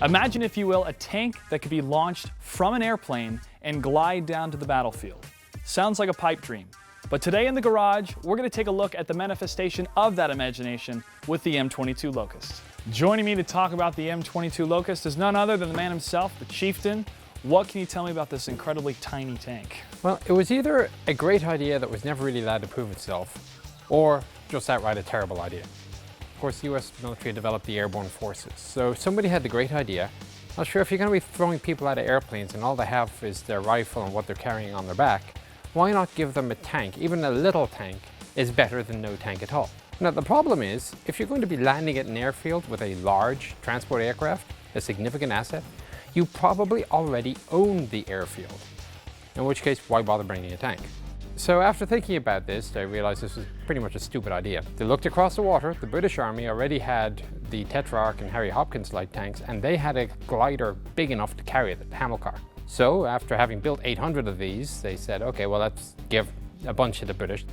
Imagine, if you will, a tank that could be launched from an airplane and glide down to the battlefield. Sounds like a pipe dream. But today in the garage, we're going to take a look at the manifestation of that imagination with the M22 Locust. Joining me to talk about the M22 Locust is none other than the man himself, the Chieftan. What can you tell me about this incredibly tiny tank? Well, it was either a great idea that was never really allowed to prove itself, or just outright a terrible idea. Of course, the US military developed the airborne forces, so somebody had the great idea. Not sure, if you're going to be throwing people out of airplanes and all they have is their rifle and what they're carrying on their back, why not give them a tank? Even a little tank is better than no tank at all. Now the problem is, if you're going to be landing at an airfield with a large transport aircraft, a significant asset, you probably already own the airfield. In which case, why bother bringing a tank? So after thinking about this, I realized this was pretty much a stupid idea. They looked across the water. The British Army already had the Tetrarch and Harry Hopkins light tanks, and they had a glider big enough to carry it, the Hamilcar. So after having built 800 of these, they said, okay, well, let's give a bunch to the British.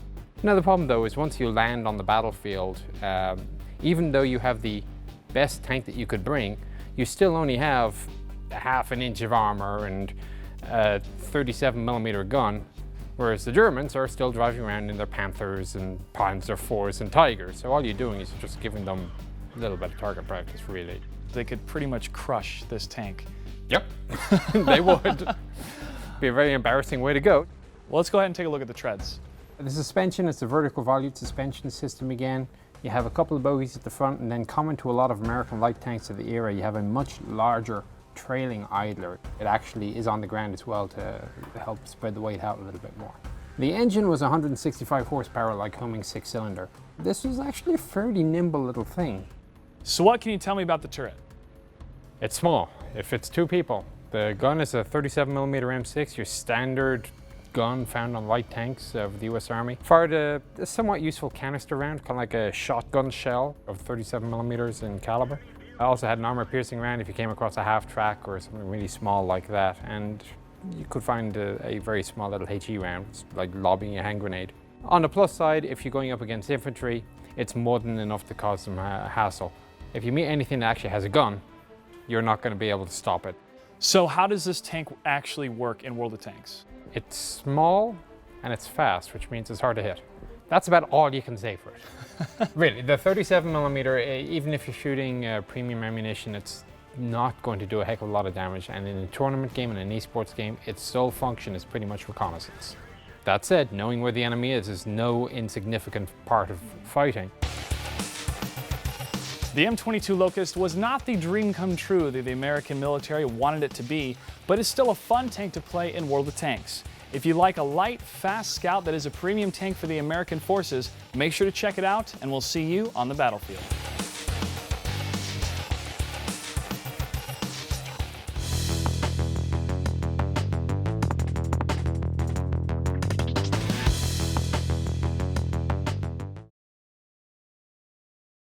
Now the problem though is, once you land on the battlefield, even though you have the best tank that you could bring, you still only have a half an inch of armor and a 37mm gun. Whereas the Germans are still driving around in their Panthers and Panzer IVs and Tigers. So all you're doing is just giving them a little bit of target practice, really. They could pretty much crush this tank. Yep, they would. Be a very embarrassing way to go. Well, let's go ahead and take a look at the treads. The suspension is the vertical volute suspension system again. You have a couple of bogies at the front, and then common to a lot of American light tanks of the era, you have a much larger trailing idler. It actually is on the ground as well to help spread the weight out a little bit more. The engine was 165 horsepower, like homing 6-cylinder. This was actually a fairly nimble little thing. So what can you tell me about the turret? It's small. It fits 2 people. The gun is a 37mm M6, your standard gun found on light tanks of the US Army. Fired a somewhat useful canister round, kind of like a shotgun shell of 37mm in caliber. I also had an armor-piercing round if you came across a half-track or something really small like that, and you could find a very small little HE round, like lobbing a hand grenade. On the plus side, if you're going up against infantry, it's more than enough to cause some hassle. If you meet anything that actually has a gun, you're not going to be able to stop it. So how does this tank actually work in World of Tanks? It's small and it's fast, which means it's hard to hit. That's about all you can say for it. Really, the 37mm, even if you're shooting premium ammunition, it's not going to do a heck of a lot of damage. And in a tournament game and an esports game, its sole function is pretty much reconnaissance. That said, knowing where the enemy is no insignificant part of fighting. The M22 Locust was not the dream come true that the American military wanted it to be, but it's still a fun tank to play in World of Tanks. If you like a light, fast scout that is a premium tank for the American forces, make sure to check it out, and we'll see you on the battlefield.